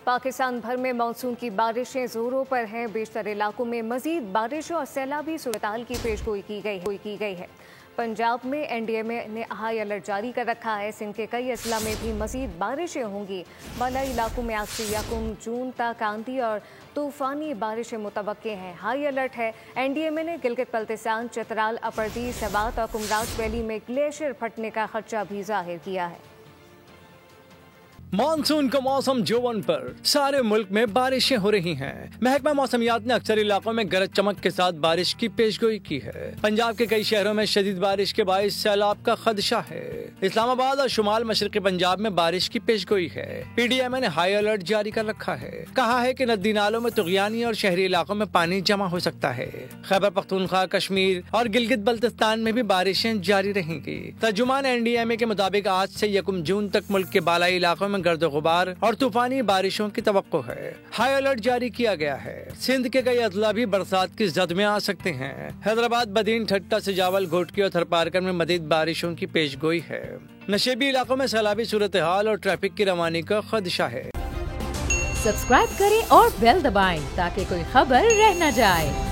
पाकिस्तान भर में मानसून की बारिशें जोरों पर हैं। बेशतर इलाकों में मजीद बारिशों और सैलाबी सूरत-ए-हाल की पेशगोई की गई है। पंजाब में एनडीएमए ने हाई अलर्ट जारी कर रखा है। सिंध के कई अजला में भी मजीद बारिशें होंगी। बालाई इलाकों में आज से 1 जून तक आंधी और तूफानी बारिशें मुतवक्के हैं। हाई अलर्ट है। एनडीएमए ने गिलगित बल्तिस्तान, चतराल, अपरदी, सबात और कुमराज वैली में ग्लेशियर फटने का खदशा भी जाहिर किया है। मानसून का मौसम जोवन पर सारे मुल्क में बारिशें हो रही हैं। महकमा मौसमियात ने अक्सर इलाकों में गरज चमक के साथ बारिश की पेशगोई की है। पंजाब के कई शहरों में शदीद बारिश के बायस सैलाब का खदशा है। इस्लामाबाद और शुमाल मशरक़ी पंजाब में बारिश की पेशगोई है। पीडीएमए ने हाई अलर्ट जारी कर रखा है। कहा है कि नदी नालों में तुग़यानी और शहरी इलाकों में पानी जमा हो सकता है। खैबर पख्तूनख्वा, कश्मीर और गिलगित बल्तिस्तान में भी बारिशें जारी रहेंगी। तर्जुमान एनडीएमए के मुताबिक आज से 1 जून तक मुल्क के बालाई इलाकों में गर्द गुबार और तूफानी बारिशों की तवक्को है। हाई अलर्ट जारी किया गया है। सिंध के कई अजला भी बरसात की जद में आ सकते हैं। हैदराबाद, बदीन, ठट्टा, सजावल, घोटकी और थरपारकर में मजीद बारिशों की पेशगोई है। नशेबी इलाकों में सैलाबी सूरत-ए-हाल और ट्रैफिक की रवानी का खदशा है। सब्सक्राइब करें और बेल दबाएं ताकि कोई खबर रह न जाए।